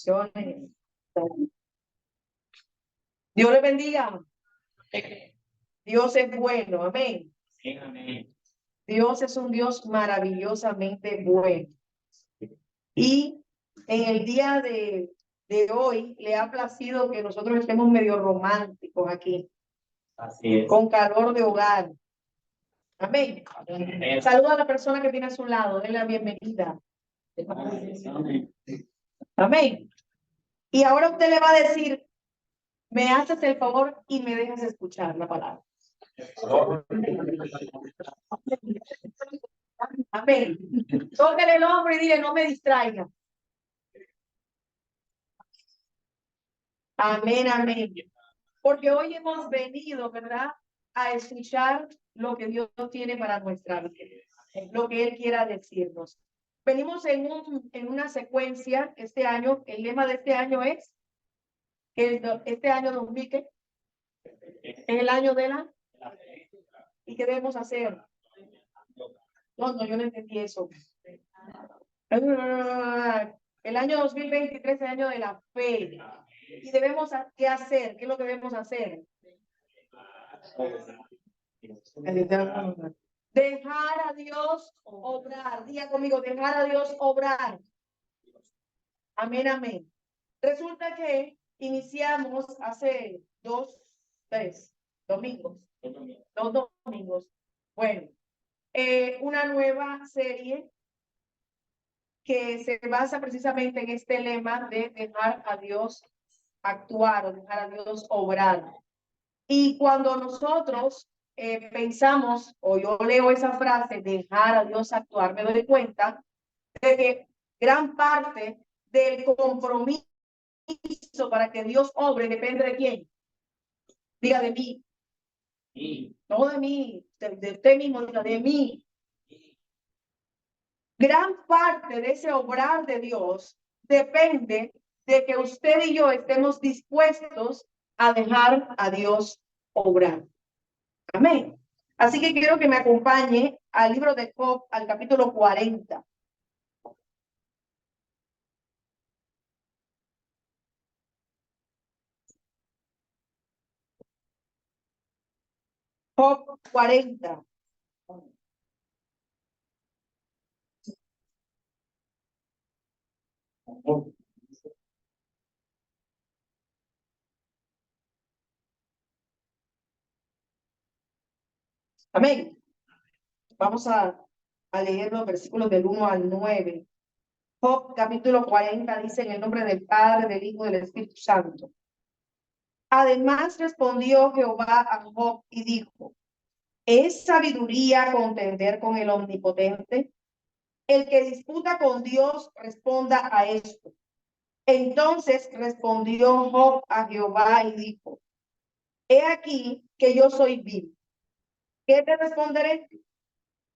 Bendiciones. Dios le bendiga. Dios es bueno. Amén. Dios es un Dios maravillosamente bueno. Y en el día de hoy le ha placido que nosotros estemos medio románticos aquí. Así es. Con calor de hogar. Amén. Saluda a la persona que tiene a su lado. Denle la bienvenida. Amén. Y ahora usted le va a decir, me haces el favor y me dejas escuchar la palabra. Amén. Tóquele el hombro y dile, no me distraiga. Amén, amén. Porque hoy hemos venido, ¿verdad?, a escuchar lo que Dios tiene para nuestra vida, lo que Él quiera decirnos. Venimos en una secuencia este año. El lema de este año es que este año 2000 es el año de la... ¿Y qué debemos hacer? No, yo no entendí eso. El año 2023 es el año de la fe. Y debemos, ¿qué hacer? ¿Qué es lo que debemos hacer? Dejar a Dios obrar. Diga conmigo, dejar a Dios obrar. Amén, amén. Resulta que iniciamos hace 3 domingos. 2 domingos. Bueno, una nueva serie que se basa precisamente en este lema de dejar a Dios actuar o dejar a Dios obrar. Y cuando nosotros pensamos, o yo leo esa frase, dejar a Dios actuar, me doy cuenta de que gran parte del compromiso para que Dios obre depende de quién. Diga, de mí. Sí. No de mí, de usted mismo, de mí. Gran parte de ese obrar de Dios depende de que usted y yo estemos dispuestos a dejar a Dios obrar. Amén. Así que quiero que me acompañe al libro de Job, al capítulo 40. Job 40. Amén. Vamos a leer los versículos del 1 al 9. Job capítulo 40 dice en el nombre del Padre, del Hijo y del Espíritu Santo. Además respondió Jehová a Job y dijo, ¿es sabiduría contender con el Omnipotente? El que disputa con Dios responda a esto. Entonces respondió Job a Jehová y dijo, he aquí que yo soy vil. ¿Qué te responderé?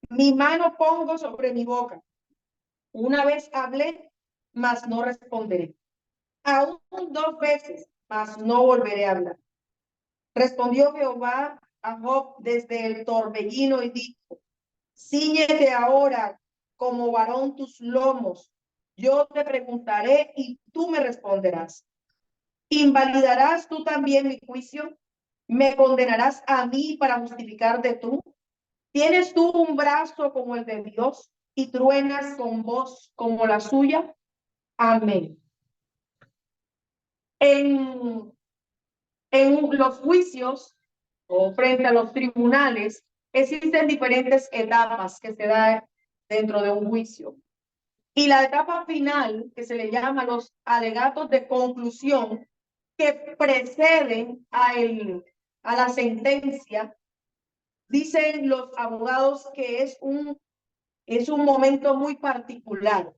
Mi mano pongo sobre mi boca. Una vez hablé, mas no responderé. Aún 2 veces, mas no volveré a hablar. Respondió Jehová a Job desde el torbellino y dijo, cíñete ahora como varón tus lomos. Yo te preguntaré y tú me responderás. ¿Invalidarás tú también mi juicio? ¿Me condenarás a mí para justificarte tú? ¿Tienes tú un brazo como el de Dios y truenas con voz como la suya? Amén. En los juicios o frente a los tribunales existen diferentes etapas que se dan dentro de un juicio. Y la etapa final, que se le llama los alegatos de conclusión, que preceden a la sentencia, dicen los abogados que es un momento muy particular.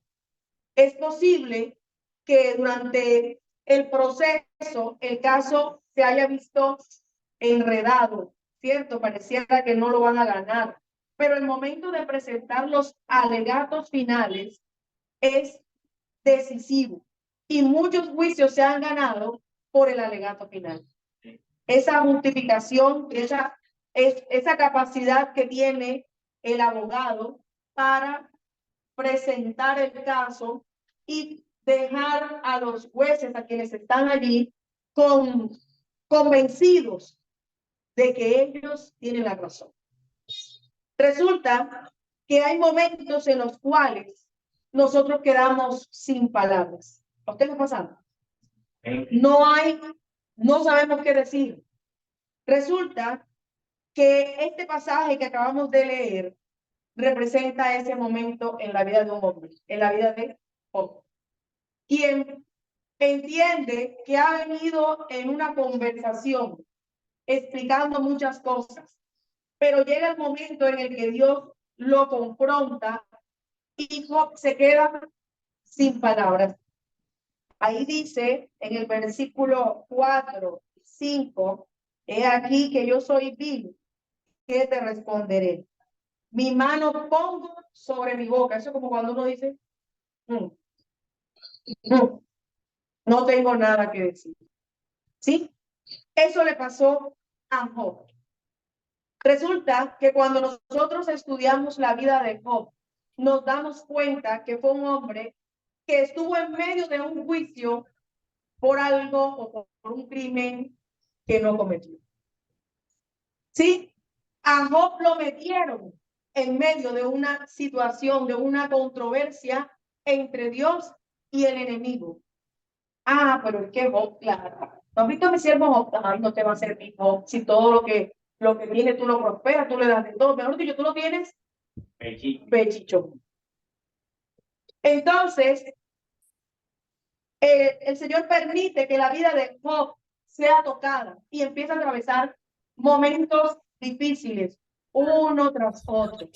Es posible que durante el proceso el caso se haya visto enredado, ¿cierto? Pareciera que no lo van a ganar, pero el momento de presentar los alegatos finales es decisivo y muchos juicios se han ganado por el alegato final. Esa justificación, esa capacidad que tiene el abogado para presentar el caso y dejar a los jueces, a quienes están allí, convencidos de que ellos tienen la razón. Resulta que hay momentos en los cuales nosotros quedamos sin palabras. ¿A usted le pasa? No sabemos qué decir. Resulta que este pasaje que acabamos de leer representa ese momento en la vida de un hombre, en la vida de Job, quien entiende que ha venido en una conversación explicando muchas cosas, pero llega el momento en el que Dios lo confronta y Job se queda sin palabras. Ahí dice en el versículo 4, 5, he aquí que yo soy vil, ¿qué te responderé? Mi mano pongo sobre mi boca. Eso es como cuando uno dice, no tengo nada que decir. ¿Sí? Eso le pasó a Job. Resulta que cuando nosotros estudiamos la vida de Job, nos damos cuenta que fue un hombre que estuvo en medio de un juicio por algo o por un crimen que no cometió. ¿Sí? A Job lo metieron en medio de una situación, de una controversia entre Dios y el enemigo. Ah, pero es que Job, claro. ¿No has visto a mi siervo Job? Ay, no te va a servir Job. Si todo lo que tiene tú lo prosperas, tú le das de todo. Mejor dicho, tú lo tienes pechicho. Entonces, el Señor permite que la vida de Job sea tocada y empieza a atravesar momentos difíciles, uno tras otro.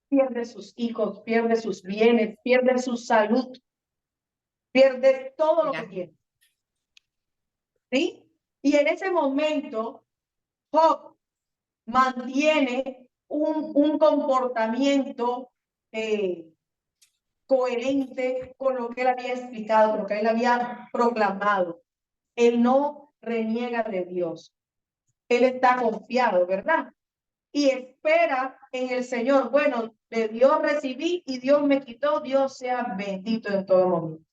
Pierde sus hijos, pierde sus bienes, pierde su salud, pierde todo lo que tiene. ¿Sí? Y en ese momento, Job mantiene un comportamiento coherente con lo que él había explicado, con lo que él había proclamado. Él no reniega de Dios. Él está confiado, ¿verdad? Y espera en el Señor. Bueno, de Dios recibí y Dios me quitó. Dios sea bendito en todo momento.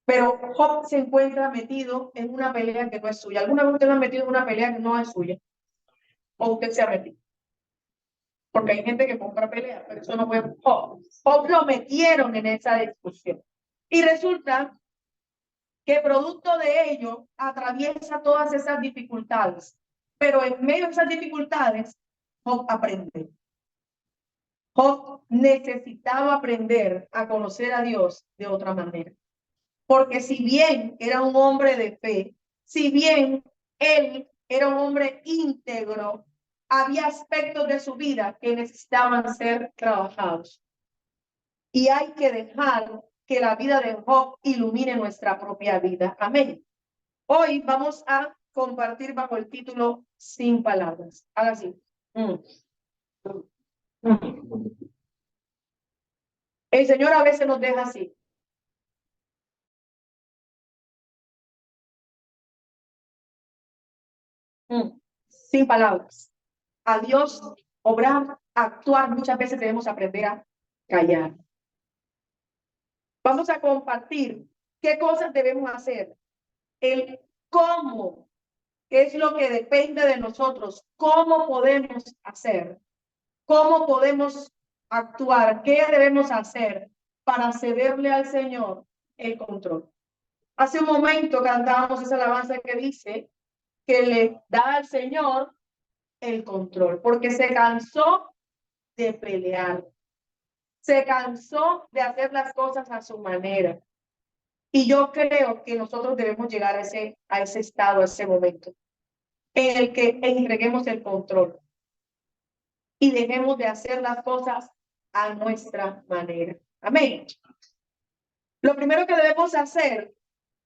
Pero Job se encuentra metido en una pelea que no es suya. ¿Alguna vez usted lo ha metido en una pelea que no es suya? ¿O usted se ha metido? Porque hay gente que compra pelea, pero eso no fue Job. Job lo metieron en esa discusión. Y resulta que producto de ello atraviesa todas esas dificultades. Pero en medio de esas dificultades, Job aprende. Job necesitaba aprender a conocer a Dios de otra manera. Porque si bien era un hombre de fe, si bien él era un hombre íntegro, había aspectos de su vida que necesitaban ser trabajados. Y hay que dejar que la vida de Job ilumine nuestra propia vida. Amén. Hoy vamos a compartir bajo el título Sin palabras. Haga así. El Señor a veces nos deja así. Sin palabras. A Dios obrar, actuar, muchas veces debemos aprender a callar. Vamos a compartir qué cosas debemos hacer, el cómo, qué es lo que depende de nosotros, cómo podemos hacer, cómo podemos actuar, qué debemos hacer para cederle al Señor el control. Hace un momento cantábamos esa alabanza que dice que le da al Señor el control, porque se cansó de pelear, se cansó de hacer las cosas a su manera. Y yo creo que nosotros debemos llegar a ese estado, a ese momento, en el que entreguemos el control y dejemos de hacer las cosas a nuestra manera. Amén. Lo primero que debemos hacer,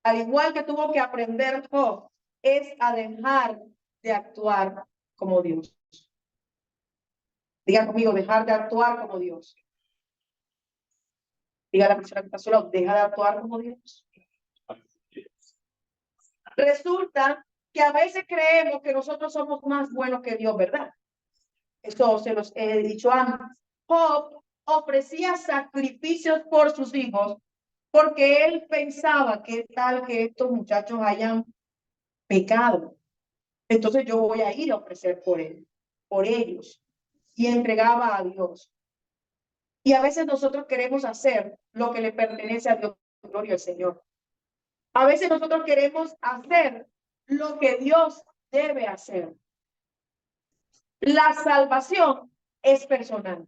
al igual que tuvo que aprender Job, es a dejar de actuar como Dios. Diga conmigo, dejar de actuar como Dios. Diga a la persona que está sola, deja de actuar como Dios. Resulta que a veces creemos que nosotros somos más buenos que Dios, ¿verdad? Eso se los he dicho antes. Job ofrecía sacrificios por sus hijos porque él pensaba que tal que estos muchachos hayan pecado. Entonces yo voy a ir a ofrecer por ellos. Y entregaba a Dios. Y a veces nosotros queremos hacer lo que le pertenece a Dios, gloria al Señor. A veces nosotros queremos hacer lo que Dios debe hacer. La salvación es personal,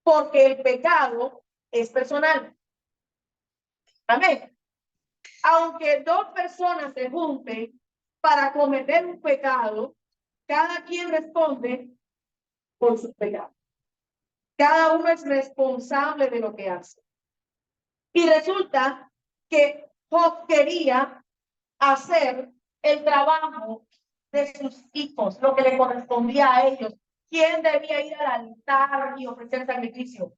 porque el pecado es personal. Amén. Aunque dos personas se junten para cometer un pecado, cada quien responde por su pecado. Cada uno es responsable de lo que hace. Y resulta que Job quería hacer el trabajo de sus hijos, lo que le correspondía a ellos. ¿Quién debía ir al altar y ofrecer sacrificio?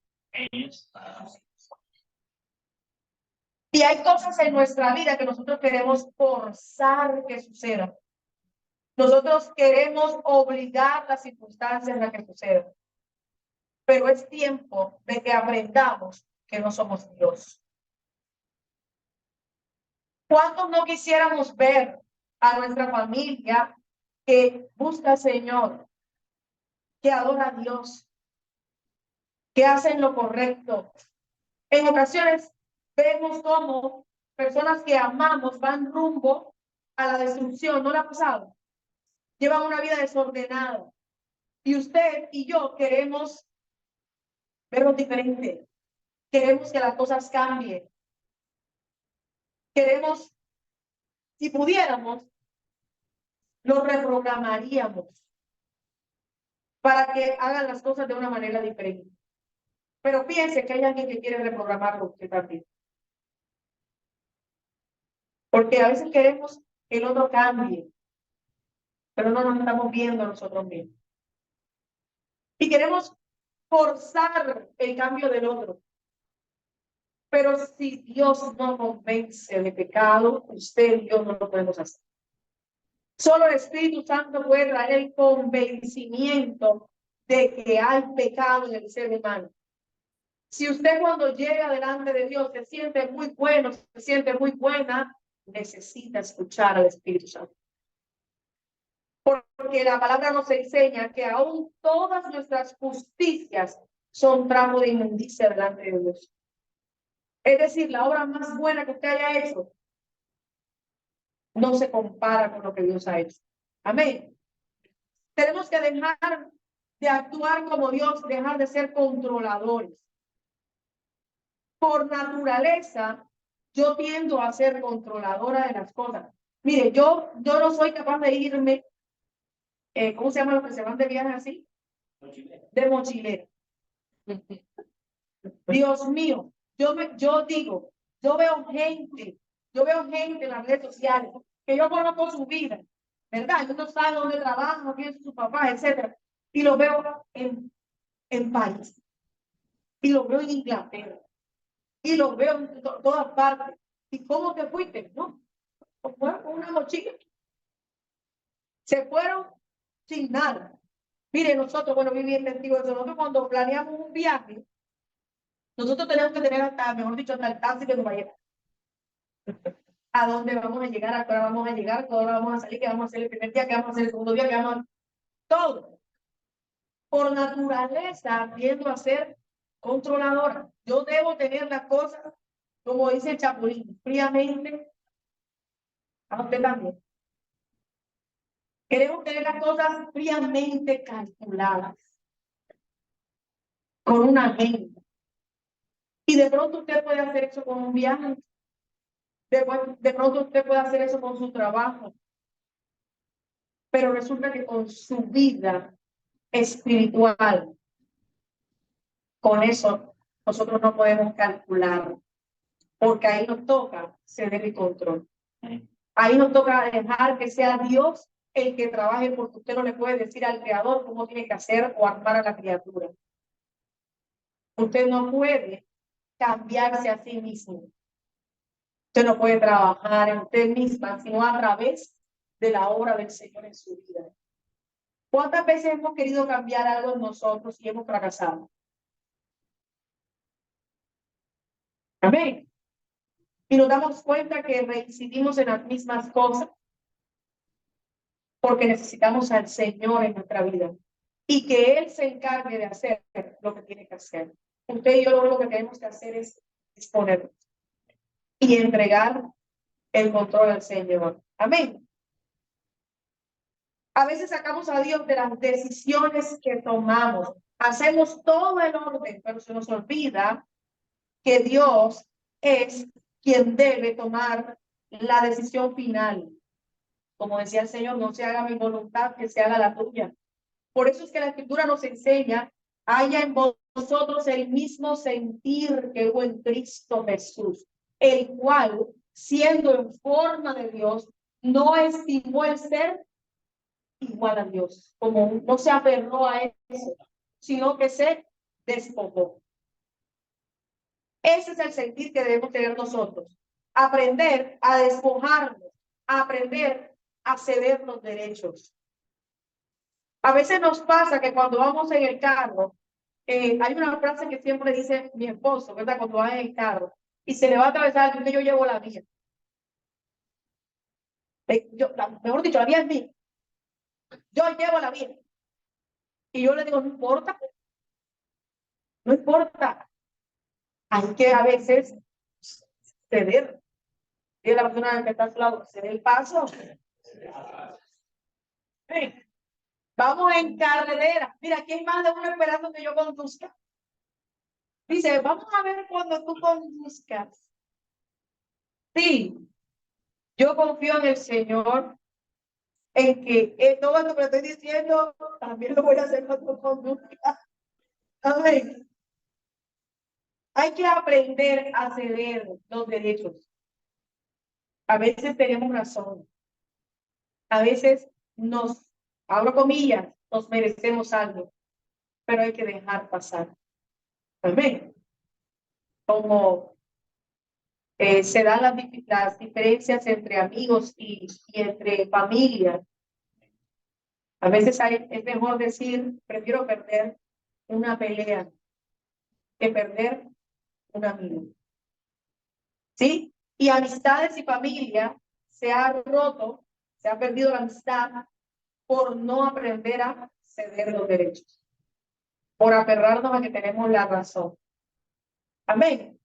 Y hay cosas en nuestra vida que nosotros queremos forzar que sucedan. Nosotros queremos obligar las circunstancias a que sucedan. Pero es tiempo de que aprendamos que no somos Dios. ¿Cuántos no quisiéramos ver a nuestra familia que busca al Señor, que adora a Dios, que hacen lo correcto? En ocasiones vemos cómo personas que amamos van rumbo a la destrucción. ¿No le ha pasado? Llevan una vida desordenada. Y usted y yo queremos verlo diferente. Queremos que las cosas cambien. Queremos, si pudiéramos, lo reprogramaríamos para que hagan las cosas de una manera diferente. Pero piense que hay alguien que quiere reprogramarlo usted también. Porque a veces queremos que el otro cambie, pero no nos estamos viendo nosotros mismos. Y queremos forzar el cambio del otro. Pero si Dios no convence de pecado, usted y yo no lo podemos hacer. Solo el Espíritu Santo puede traer el convencimiento de que hay pecado en el ser humano. Si usted cuando llega delante de Dios se siente muy bueno, se siente muy buena, necesita escuchar al Espíritu Santo. Porque la palabra nos enseña que aún todas nuestras justicias son tramo de inmundicia delante de Dios. Es decir, la obra más buena que usted haya hecho no se compara con lo que Dios ha hecho. Amén. Tenemos que dejar de actuar como Dios, dejar de ser controladores. Por naturaleza, yo tiendo a ser controladora de las cosas. Mire, yo no soy capaz de irme, ¿cómo se llama los que se van de viaje así? De mochilero. Dios mío, yo digo, yo veo gente en las redes sociales que yo conozco su vida, ¿verdad? Yo no sé dónde trabaja, quién es su papá, etcétera. Y lo veo en París, y lo veo en Inglaterra, y lo veo en todas partes. ¿Y cómo te fuiste? No, fueron con una mochila. Se fueron sin nada. Mire, nosotros, bueno, viví testigo de eso. Nosotros cuando planeamos un viaje, nosotros tenemos que tener hasta, mejor dicho, hasta el taxi que nos vaya. A dónde vamos a llegar, a qué hora vamos a llegar, qué hora vamos a salir, qué vamos a hacer el primer día, qué vamos a hacer el segundo día, qué vamos a hacer todo. Por naturaleza, tiendo a ser controladora. Yo debo tener las cosas, como dice el Chapulín, fríamente. A usted también. Queremos tener las cosas fríamente calculadas, con una agenda. Y de pronto usted puede hacer eso con un viaje. De pronto usted puede hacer eso con su trabajo. Pero resulta que con su vida espiritual, con eso nosotros no podemos calcular. Porque ahí nos toca ceder el control. Ahí nos toca dejar que sea Dios el que trabaje, porque usted no le puede decir al creador cómo tiene que hacer o armar a la criatura. Usted no puede cambiarse a sí mismo. Usted no puede trabajar en usted misma, sino a través de la obra del Señor en su vida. ¿Cuántas veces hemos querido cambiar algo en nosotros y hemos fracasado? Amén. y nos damos cuenta que reincidimos en las mismas cosas porque necesitamos al Señor en nuestra vida y que Él se encargue de hacer lo que tiene que hacer. Usted y yo lo único que tenemos que hacer es disponernos y entregar el control al Señor. Amén. A veces sacamos a Dios de las decisiones que tomamos. Hacemos todo el orden, pero se nos olvida que Dios es quien debe tomar la decisión final. Como decía el Señor, no se haga mi voluntad, que se haga la tuya. Por eso es que la Escritura nos enseña, haya en vosotros el mismo sentir que hubo en Cristo Jesús, el cual, siendo en forma de Dios, no estimó el ser igual a Dios, como no se aferró a eso, sino que se despojó. Ese es el sentir que debemos tener nosotros. Aprender a despojarnos, aprender a ceder los derechos. A veces nos pasa que cuando vamos en el carro, hay una frase que siempre dice mi esposo, ¿verdad? Cuando va en el carro y se le va a atravesar, yo llevo la mía. Mejor dicho, la mía es mía. Yo llevo la mía. Y yo le digo, no importa, no importa. Hay que a veces ceder. Y la persona que está a su lado, ceder el paso. Sí. Vamos en carretera. Mira, aquí hay más de uno esperando que yo conduzca. Dice, vamos a ver cuando tú conduzcas. Sí, yo confío en el Señor, en que todo esto que le estoy diciendo, también lo voy a hacer cuando conduzca. Amén. Hay que aprender a ceder los derechos. A veces tenemos razón. A veces abro comillas, nos merecemos algo, pero hay que dejar pasar. Amén. Como se dan las diferencias entre amigos y entre familias. A veces es mejor decir, prefiero perder una pelea que perder un amigo. ¿Sí? Y amistades y familia se ha roto, se ha perdido la amistad por no aprender a ceder los derechos, por aferrarnos a que tenemos la razón. Amén.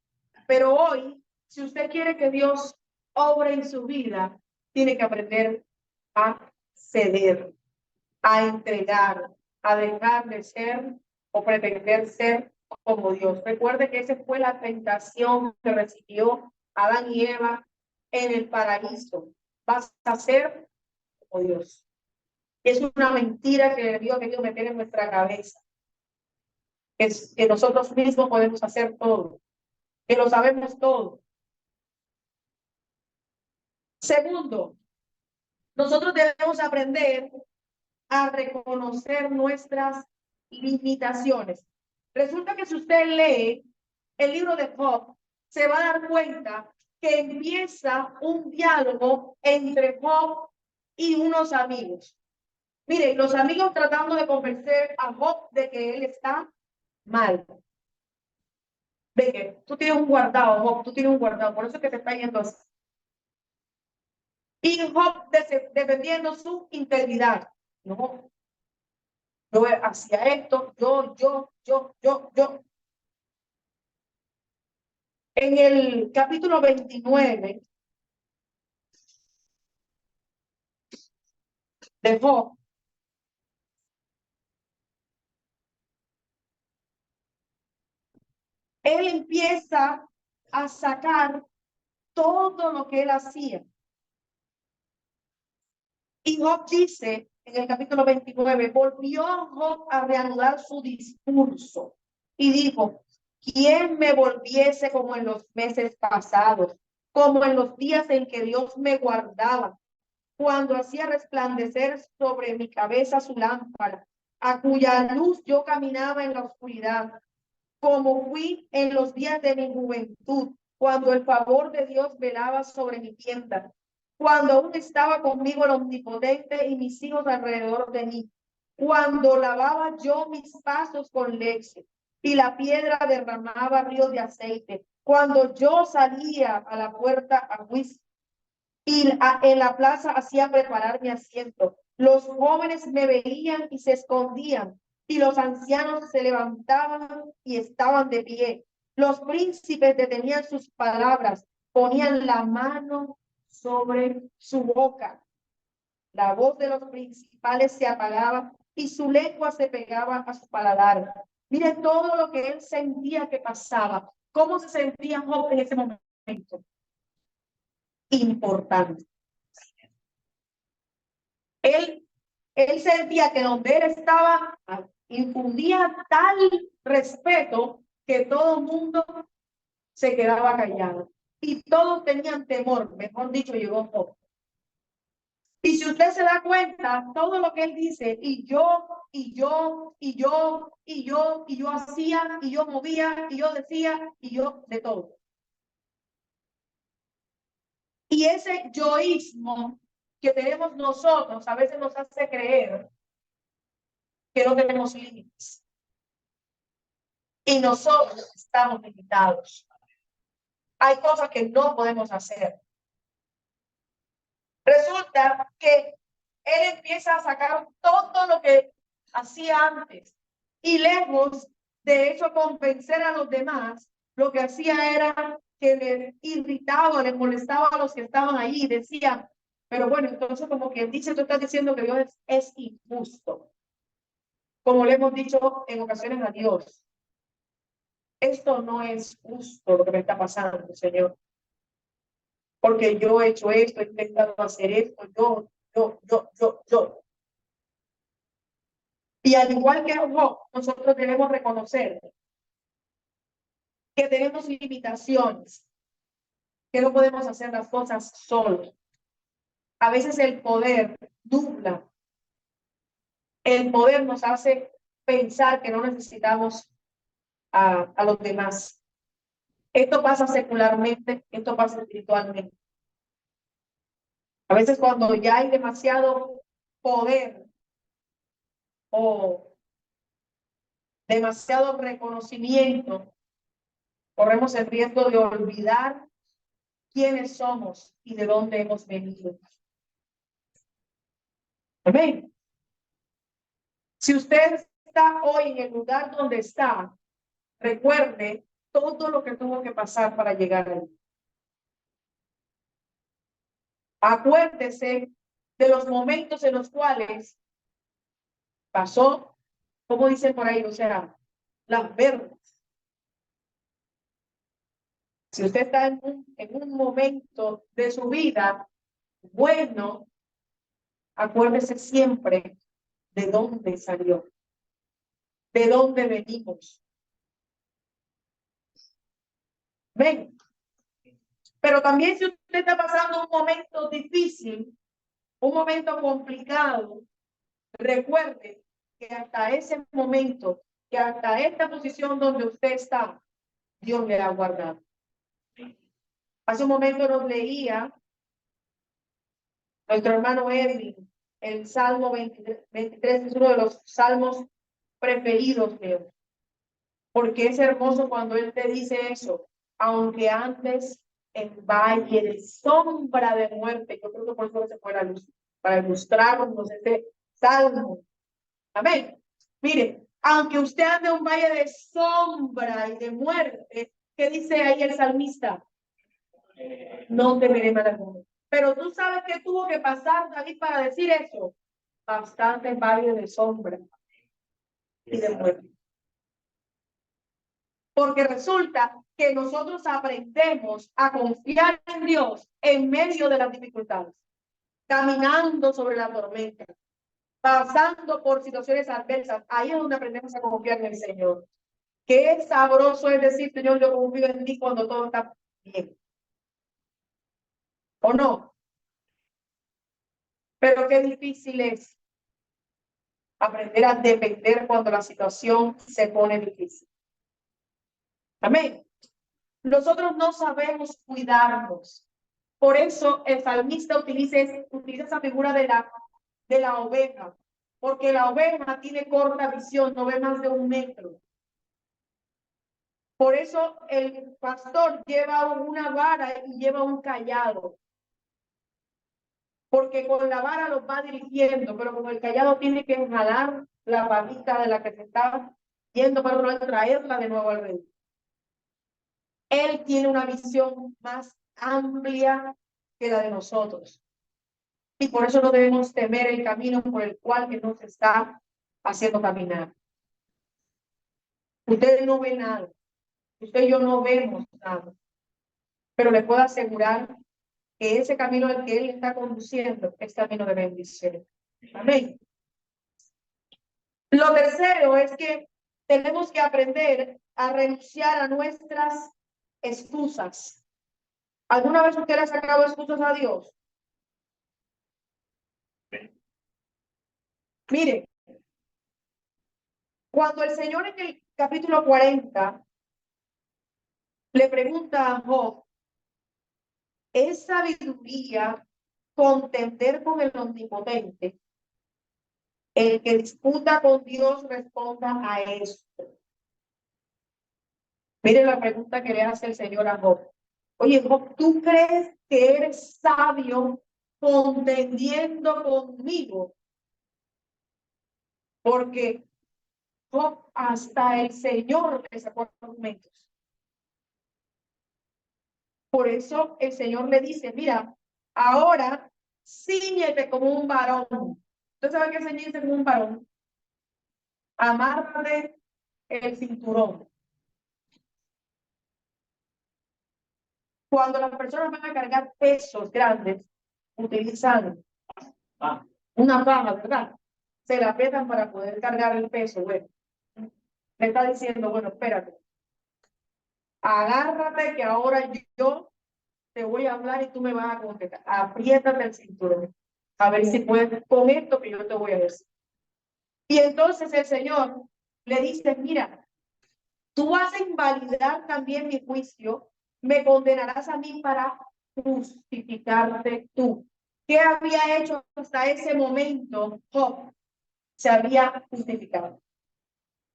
Pero hoy, si usted quiere que Dios obre en su vida, tiene que aprender a ceder, a entregar, a dejar de ser o pretender ser como Dios. Recuerde que esa fue la tentación que recibió Adán y Eva en el paraíso. Vas a ser como Dios. Es una mentira que Dios ha querido meter en nuestra cabeza. Es que nosotros mismos podemos hacer todo, que lo sabemos todo. Segundo, nosotros debemos aprender a reconocer nuestras limitaciones. Resulta que si usted lee el libro de Job, se va a dar cuenta que empieza un diálogo entre Job y unos amigos. Mire, los amigos tratando de convencer a Job de que él está mal. De que tú tienes un guardado, Job, tú tienes un guardado, por eso es que te está yendo así. Y Job defendiendo su integridad. No, yo hacía esto, yo. En el capítulo 29 de Job, él empieza a sacar todo lo que él hacía. Y Job dice, en el capítulo 29, volvió Job a reanudar su discurso y dijo, ¿quién me volviese como en los meses pasados, como en los días en que Dios me guardaba, cuando hacía resplandecer sobre mi cabeza su lámpara, a cuya luz yo caminaba en la oscuridad, como fui en los días de mi juventud, cuando el favor de Dios velaba sobre mi tienda, cuando aún estaba conmigo el Omnipotente y mis hijos alrededor de mí, cuando lavaba yo mis pasos con leche y la piedra derramaba ríos de aceite, Cuando yo salía a la puerta a juicio y en la plaza hacía preparar mi asiento, los jóvenes me veían y se escondían, y los ancianos se levantaban y estaban de pie. Los príncipes detenían sus palabras, ponían la mano sobre su boca. La voz de los principales se apagaba y su lengua se pegaba a su paladar. Mire todo lo que él sentía que pasaba. ¿Cómo se sentía Job en ese momento? Importante. Él sentía que donde él estaba infundía tal respeto que todo el mundo se quedaba callado. Y todos tenían temor, mejor dicho, llegó Job. Y si usted se da cuenta, todo lo que él dice, y yo hacía, y yo movía, y yo decía, y yo de todo. Y ese yoísmo que tenemos nosotros a veces nos hace creer que no tenemos límites. Y nosotros estamos limitados. Hay cosas que no podemos hacer. Resulta que él empieza a sacar todo lo que hacía antes y lejos de eso convencer a los demás, lo que hacía era que le irritaba, le molestaba a los que estaban allí y decían, pero bueno, entonces como quien dice, tú estás diciendo que Dios es injusto. Como le hemos dicho en ocasiones a Dios, esto no es justo lo que me está pasando, Señor. Porque yo he hecho esto, he intentado hacer esto, yo. Y al igual que Job, nosotros debemos reconocer que tenemos limitaciones, que no podemos hacer las cosas solos. A veces el poder nubla. El poder nos hace pensar que no necesitamos a los demás. Esto pasa secularmente, esto pasa espiritualmente. A veces cuando ya hay demasiado poder o demasiado reconocimiento, corremos el riesgo de olvidar quiénes somos y de dónde hemos venido. Amén. Si usted está hoy en el lugar donde está, recuerde todo lo que tuvo que pasar para llegar ahí. Acuérdese de los momentos en los cuales pasó, como dicen por ahí, o sea, las verdes. Si usted está en un momento de su vida bueno, acuérdese siempre de dónde salió, de dónde venimos. Ven. Pero también si usted está pasando un momento difícil, un momento complicado, recuerde que hasta ese momento, que hasta esta posición donde usted está, Dios le ha guardado. Hace un momento nos leía nuestro hermano Edwin, el Salmo 23 es uno de los salmos preferidos de él, porque es hermoso cuando él te dice eso, aunque antes en valle de sombra de muerte, yo creo que por eso se fue la luz, para ilustrarnos este salmo. Amén. Mire, aunque usted ande un valle de sombra y de muerte, ¿qué dice ahí el salmista? No temeré mal alguno. Pero tú sabes qué tuvo que pasar David para decir eso. Bastante valle de sombra y de muerte. Porque resulta que nosotros aprendemos a confiar en Dios en medio de las dificultades, caminando sobre la tormenta, pasando por situaciones adversas. Ahí es donde aprendemos a confiar en el Señor. Qué sabroso es decir, Señor, yo confío en ti cuando todo está bien. ¿O no? Pero qué difícil es aprender a depender cuando la situación se pone difícil. Amén. Nosotros no sabemos cuidarnos. Por eso el salmista utiliza esa figura de la oveja, porque la oveja tiene corta visión, no ve más de 1 metro. Por eso el pastor lleva una vara y lleva un callado. Porque con la vara los va dirigiendo, pero con el callado tiene que jalar la varita de la que se está yendo para otro lado, traerla de nuevo al rey. Él tiene una visión más amplia que la de nosotros. Y por eso no debemos temer el camino por el cual que nos está haciendo caminar. Ustedes no ven nada. Usted y yo no vemos nada. Pero le puedo asegurar que ese camino al que él está conduciendo es camino de bendición. Amén. Lo tercero es que tenemos que aprender a renunciar a nuestras excusas. ¿Alguna vez usted le ha sacado excusas a Dios? Mire, cuando el Señor en el capítulo 40 le pregunta a Job, ¿es sabiduría contender con el omnipotente? El que disputa con Dios responda a esto. Mire la pregunta que le hace el Señor a Job. Oye, Job, ¿tú crees que eres sabio contendiendo conmigo? Porque Job, hasta el Señor le sacó argumentos. Por eso el Señor le dice, mira, ahora cíñete como un varón. ¿Usted sabe qué es ceñirse como un varón? Amárrate el cinturón. Cuando las personas van a cargar pesos grandes, utilizan una faja, ¿verdad? Se la aprietan para poder cargar el peso. Bueno, le está diciendo, bueno, espérate, agárrate que ahora yo te voy a hablar y tú me vas a contestar. Apriétate el cinturón. A ver si puedes con esto que yo te voy a decir. Y entonces el Señor le dice, mira, tú vas a invalidar también mi juicio, me condenarás a mí para justificarte tú. ¿Qué había hecho hasta ese momento Job? Se había justificado.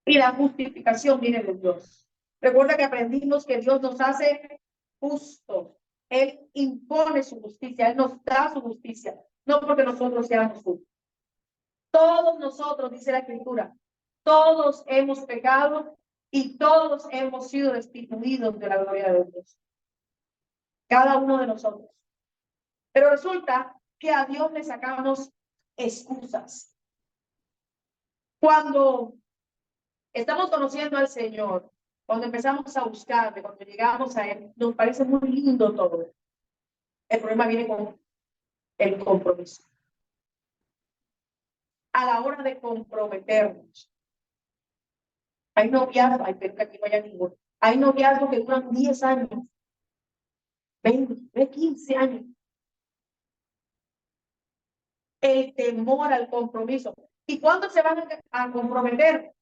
Y la justificación viene de Dios. Recuerda que aprendimos que Dios nos hace justos. Él impone su justicia, Él nos da su justicia, no porque nosotros seamos justos. Todos nosotros, dice la Escritura, todos hemos pecado y todos hemos sido destituidos de la gloria de Dios. Cada uno de nosotros. Pero resulta que a Dios le sacamos excusas. Cuando estamos conociendo al Señor, cuando empezamos a buscarle, cuando llegamos a Él, nos parece muy lindo todo. El problema viene con el compromiso. A la hora de comprometernos, hay noviazgos, hay que aquí no haya ninguno. Hay noviazgos que duran 10 años, 20, 15 años. El temor al compromiso. ¿Y cuándo se van a comprometer?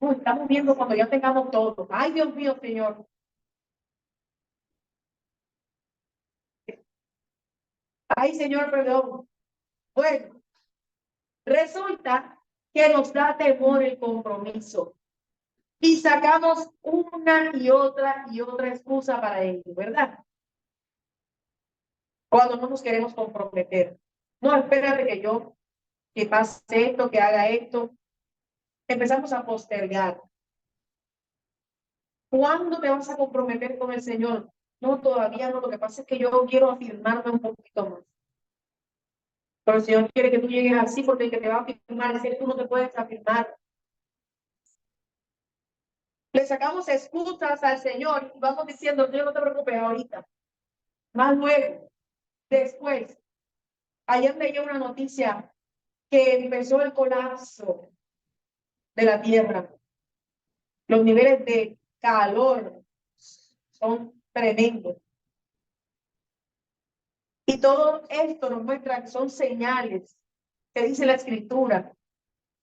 Estamos viendo cuando ya tengamos todo. Ay, Dios mío, Señor. Ay, Señor, perdón. Bueno, resulta que nos da temor el compromiso. Y sacamos una y otra excusa para ello, ¿verdad? Cuando no nos queremos comprometer. No, espérate que pase esto, que haga esto. Empezamos a postergar. ¿Cuándo te vas a comprometer con el Señor? No, todavía no. Lo que pasa es que yo quiero afirmarme un poquito más. Pero el Señor quiere que tú llegues así porque el que te va a afirmar es que tú no te puedes afirmar. Le sacamos excusas al Señor y vamos diciendo, Señor, no te preocupes ahorita. Más luego, después. Ayer leí una noticia que empezó el colapso de la Tierra. Los niveles de calor son tremendos. Y todo esto nos muestra que son señales que dice la Escritura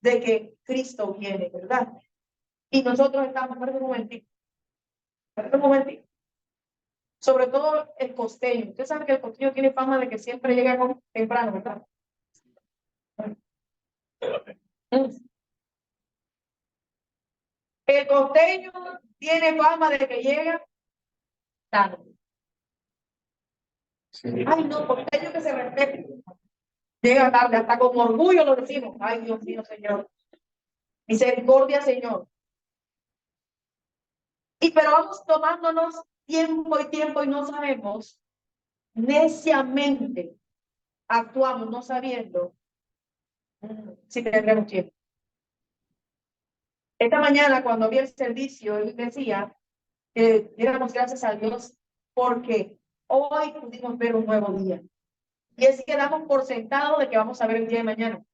de que Cristo viene, ¿verdad? Y nosotros estamos, perdón un momentito. Sobre todo el costeño. Usted sabe que el costeño tiene fama de que siempre llega temprano, ¿verdad? El costeño tiene fama de que llega tarde. Ay, no, costeño que se respete. Llega tarde, hasta con orgullo lo decimos. Ay, Dios mío, Señor. Misericordia, Señor. Y pero vamos tomándonos tiempo y no sabemos, neciamente actuamos no sabiendo si tendremos tiempo. Esta mañana cuando vi el servicio, él decía que diéramos gracias a Dios porque hoy pudimos ver un nuevo día. Y es que damos por sentado de que vamos a ver el día de mañana.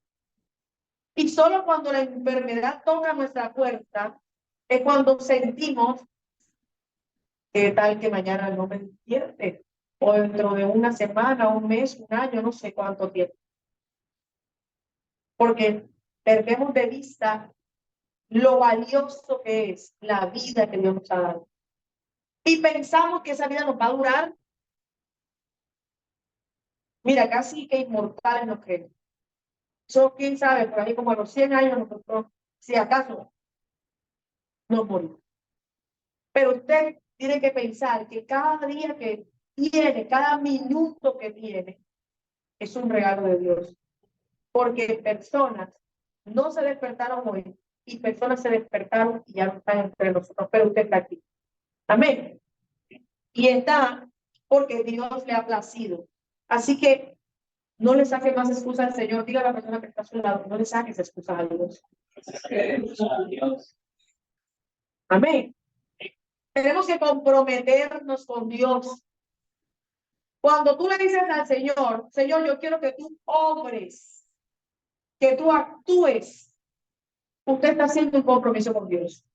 Y solo cuando la enfermedad toca nuestra puerta es cuando sentimos que tal que mañana no me despierte, o dentro de una semana, un mes, un año, no sé cuánto tiempo. Porque perdemos de vista lo valioso que es la vida que Dios nos ha dado. Y pensamos que esa vida nos va a durar. Mira, casi que inmortales nos creemos. Eso, quién sabe, por ahí como a los 100 años nosotros, si acaso, nos morimos. Pero usted tiene que pensar que cada día que tiene, cada minuto que tiene, es un regalo de Dios. Porque personas no se despertaron hoy y personas se despertaron y ya no están entre nosotros, pero usted está aquí. Amén. Y está porque Dios le ha placido. Así que no le saque más excusas al Señor. Diga a la persona que está a su lado, no le saques excusas a Dios. Amén. Tenemos que comprometernos con Dios. Cuando tú le dices al Señor, Señor, yo quiero que tú obres, que tú actúes, usted está haciendo un compromiso con Dios.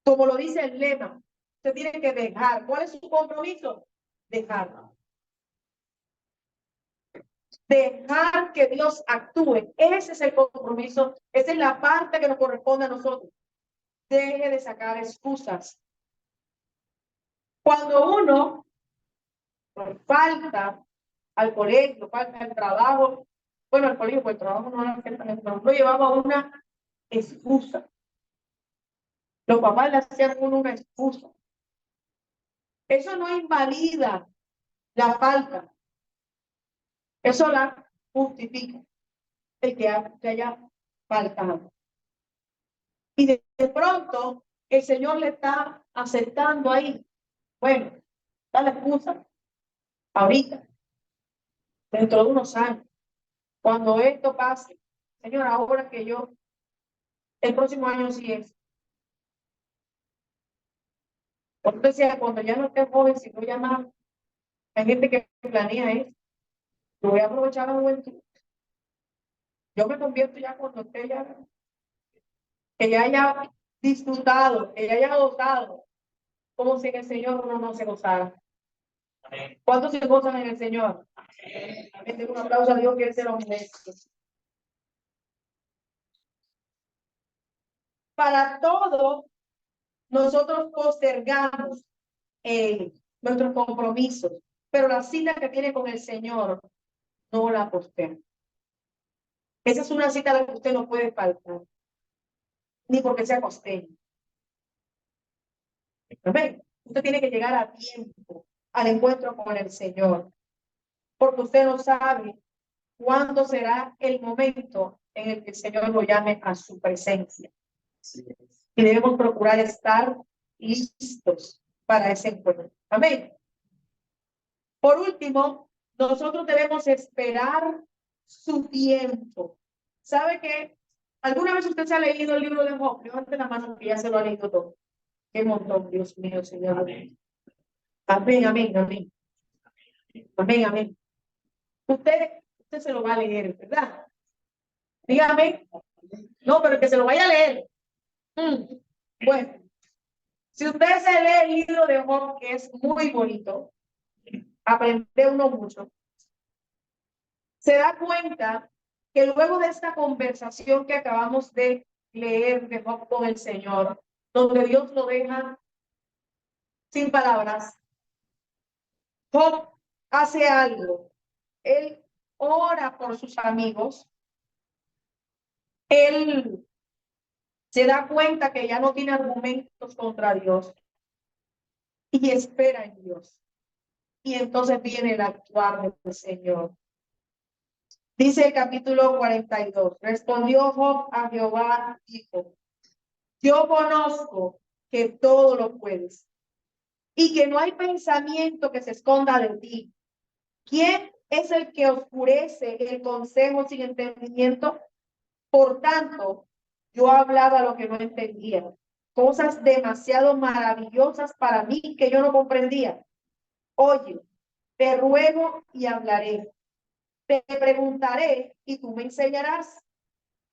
Como lo dice el lema, usted tiene que dejar. ¿Cuál es su compromiso? Dejar. Dejar que Dios actúe. Ese es el compromiso. Esa es la parte que nos corresponde a nosotros. Deje de sacar excusas. Cuando uno falta al colegio, falta al trabajo, bueno, al colegio, pues el trabajo no lo llevaba una excusa. Los papás le hacían una excusa. Eso no invalida la falta. Eso la justifica. El que haya faltado. Y de pronto el Señor le está aceptando ahí. Bueno, está la excusa. Ahorita, dentro de unos años, cuando esto pase, Señor, ahora que yo, el próximo año sí es. Entonces, cuando ya no esté joven, sino ya más, hay gente que planea eso. Yo voy a aprovechar la juventud. Yo me convierto ya cuando esté ya, que ya haya disfrutado, que ya haya gozado, como si en el Señor uno no se gozara. ¿Cuántos se gozan en el Señor? Amén. Un aplauso a Dios que Él se lo merece. Para todo, nosotros postergamos nuestros compromisos, pero la cita que tiene con el Señor no la posterga. Esa es una cita a la que usted no puede faltar, ni porque sea costeño. ¿Ven? Usted tiene que llegar a tiempo al encuentro con el Señor, porque usted no sabe cuándo será el momento en el que el Señor lo llame a su presencia. Y debemos procurar estar listos para ese encuentro. Amén. Por último, nosotros debemos esperar su tiempo. ¿Sabe qué? ¿Alguna vez usted se ha leído el libro de Job? Levante la mano que ya se lo ha leído todo. Qué montón, Dios mío, Señor. Amén, amén, amén. Amén, amén, amén. Usted se lo va a leer, ¿verdad? Dígame. No, pero que se lo vaya a leer. Bueno, si usted se lee el libro de Job, que es muy bonito, aprende uno mucho, se da cuenta que luego de esta conversación que acabamos de leer de Job con el Señor, donde Dios lo deja sin palabras, Job hace algo. Él ora por sus amigos. Él Se da cuenta que ya no tiene argumentos contra Dios y espera en Dios. Y entonces viene el actuar del Señor. Dice el capítulo 42. Respondió Job a Jehová, dijo: yo conozco que todo lo puedes y que no hay pensamiento que se esconda de ti. ¿Quién es el que oscurece el consejo sin entendimiento? Por tanto, yo hablaba lo que no entendía, cosas demasiado maravillosas para mí que yo no comprendía. Oye, te ruego y hablaré. Te preguntaré y tú me enseñarás.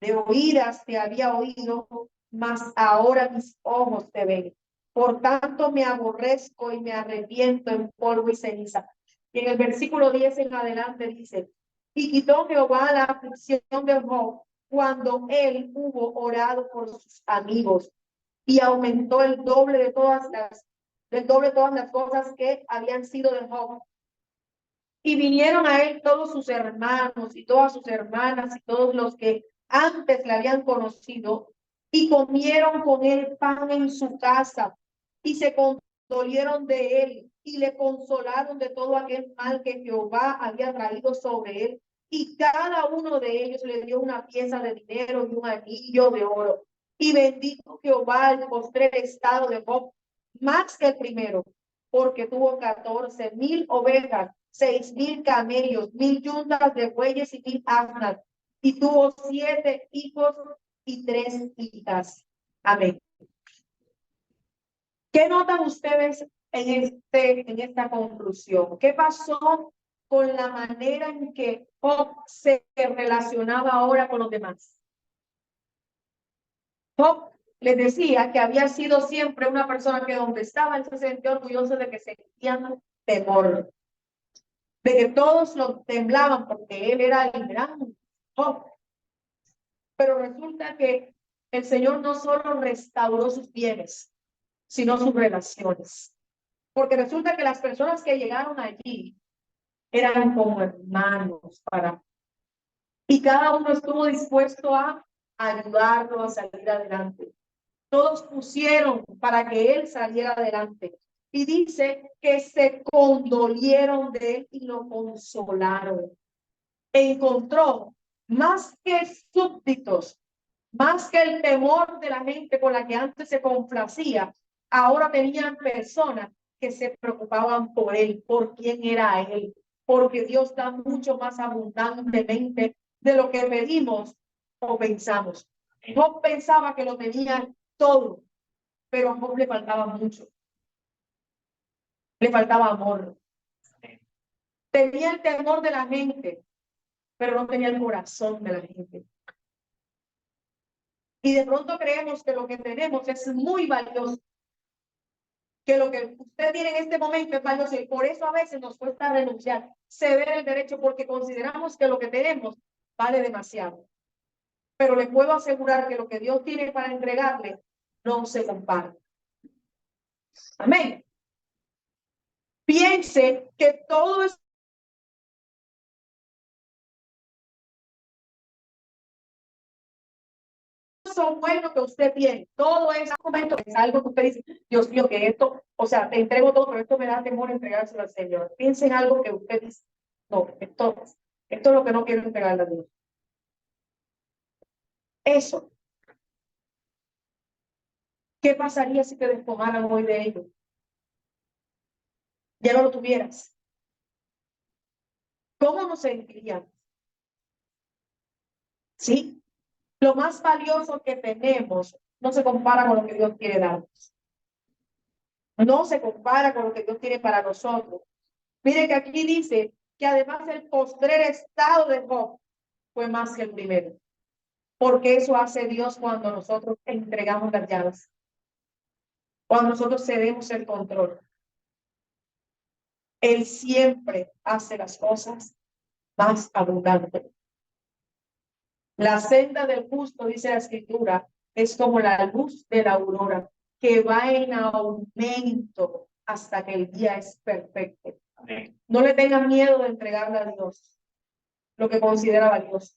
De oídas te había oído, mas ahora mis ojos te ven. Por tanto me aborrezco y me arrepiento en polvo y ceniza. Y en el versículo 10 en adelante dice: y quitó Jehová la aflicción de Job cuando él hubo orado por sus amigos, y aumentó el doble de todas las cosas que habían sido de Job. Y vinieron a él todos sus hermanos y todas sus hermanas y todos los que antes le habían conocido, y comieron con él pan en su casa, y se condolieron de él, y le consolaron de todo aquel mal que Jehová había traído sobre él. Y cada uno de ellos le dio una pieza de dinero y un anillo de oro. Y bendijo Jehová el postrer estado de Job más que el primero, porque tuvo 14,000 ovejas, 6,000 camellos, 1,000 yuntas de bueyes y 1,000 asnas, y tuvo 7 hijos y 3 hijas. Amén. ¿Qué notan ustedes en esta conclusión? ¿Qué pasó con la manera en que Job se relacionaba ahora con los demás? Job les decía que había sido siempre una persona que donde estaba él se sentía orgulloso de que sentían temor, de que todos lo temblaban porque él era el gran Job. Pero resulta que el Señor no solo restauró sus bienes, sino sus relaciones. Porque resulta que las personas que llegaron allí eran como hermanos para. Y cada uno estuvo dispuesto a ayudarlo a salir adelante. Todos pusieron para que él saliera adelante. Y dice que se condolieron de él y lo consolaron. Encontró más que súbditos, más que el temor de la gente con la que antes se complacía, ahora tenían personas que se preocupaban por él, por quién era él, porque Dios da mucho más abundantemente de lo que pedimos o pensamos. Job pensaba que lo tenía todo, pero a Job le faltaba mucho. Le faltaba amor. Tenía el temor de la gente, pero no tenía el corazón de la gente. Y de pronto creemos que lo que tenemos es muy valioso, que lo que usted tiene en este momento es valioso, y por eso a veces nos cuesta renunciar, ceder el derecho, porque consideramos que lo que tenemos vale demasiado. Pero le puedo asegurar que lo que Dios tiene para entregarle no se compara. Amén. Piense que todo es eso bueno que usted tiene, todo ese momento es algo que usted dice: Dios mío, que esto, o sea, te entrego todo, pero esto me da temor entregárselo al Señor. Piense en algo que usted dice: no, esto es lo que no quiero entregarle a Dios. Eso. ¿Qué pasaría si te despojaran hoy de ello? Ya no lo tuvieras. ¿Cómo nos sentiríamos? ¿Sí? Lo más valioso que tenemos no se compara con lo que Dios quiere darnos. No se compara con lo que Dios tiene para nosotros. Mire que aquí dice que además el postrer estado de Job fue más que el primero. Porque eso hace Dios cuando nosotros entregamos las llaves. Cuando nosotros cedemos el control. Él siempre hace las cosas más abundantes. La senda del justo, dice la escritura, es como la luz de la aurora, que va en aumento hasta que el día es perfecto. Amén. No le tengan miedo de entregarle a Dios lo que considera valioso,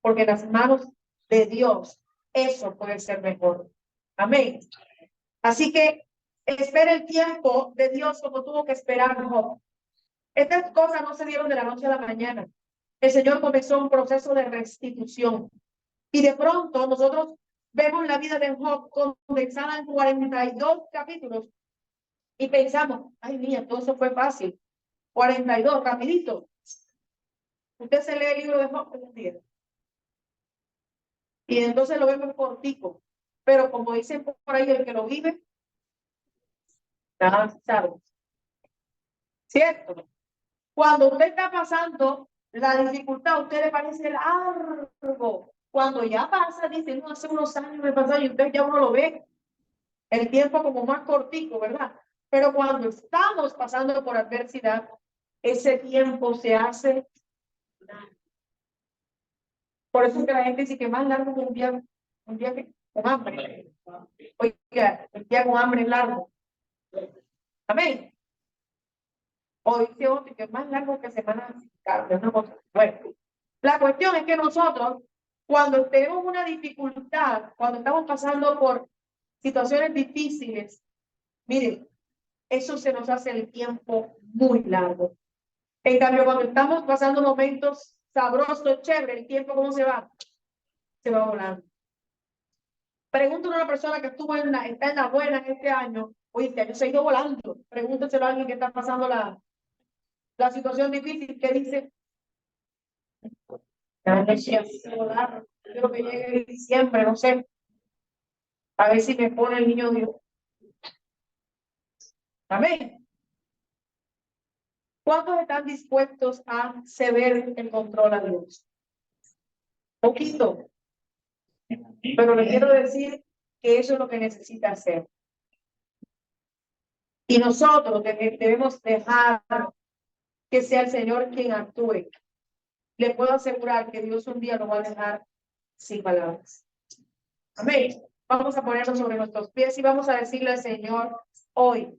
porque en las manos de Dios eso puede ser mejor. Amén. Así que espera el tiempo de Dios como tuvo que esperar Job. Estas cosas no se dieron de la noche a la mañana. El Señor comenzó un proceso de restitución. Y de pronto nosotros vemos la vida de Job condensada en 42 capítulos y pensamos, ay mía, todo eso fue fácil. 42, rapidito. Usted se lee el libro de Job en un día. Y entonces lo vemos cortico. Pero como dicen por ahí, el que lo vive, está avanzado. ¿Cierto? Cuando usted está pasando la dificultad, a usted le parece largo. Cuando ya pasa, dice, no, hace unos años me pasó y usted ya uno lo ve. El tiempo como más cortico, ¿verdad? Pero cuando estamos pasando por adversidad, ese tiempo se hace largo. Por eso es que la gente dice que más largo que un día que, con hambre. Oiga, el día con hambre es largo. Amén. O dice otro que es más largo que semana sin carne. Bueno, la cuestión es que nosotros, cuando tenemos una dificultad, cuando estamos pasando por situaciones difíciles, miren, eso se nos hace el tiempo muy largo. En cambio, cuando estamos pasando momentos sabrosos, chévere, el tiempo, ¿cómo se va? Se va volando. Pregúntale a una persona que está en la buena este año, oye, este año se ha ido volando. Pregúnteselo a alguien que está pasando la situación difícil, que dice, quiero que llegue diciembre, no sé, a ver si me pone el niño Dios. Amén. ¿Cuántos están dispuestos a ceder el control a Dios? Poquito. Pero le quiero decir que eso es lo que necesita hacer. Y nosotros debemos dejar que sea el Señor quien actúe. Le puedo asegurar que Dios un día lo va a dejar sin palabras. Amén. Vamos a ponernos sobre nuestros pies y vamos a decirle al Señor hoy,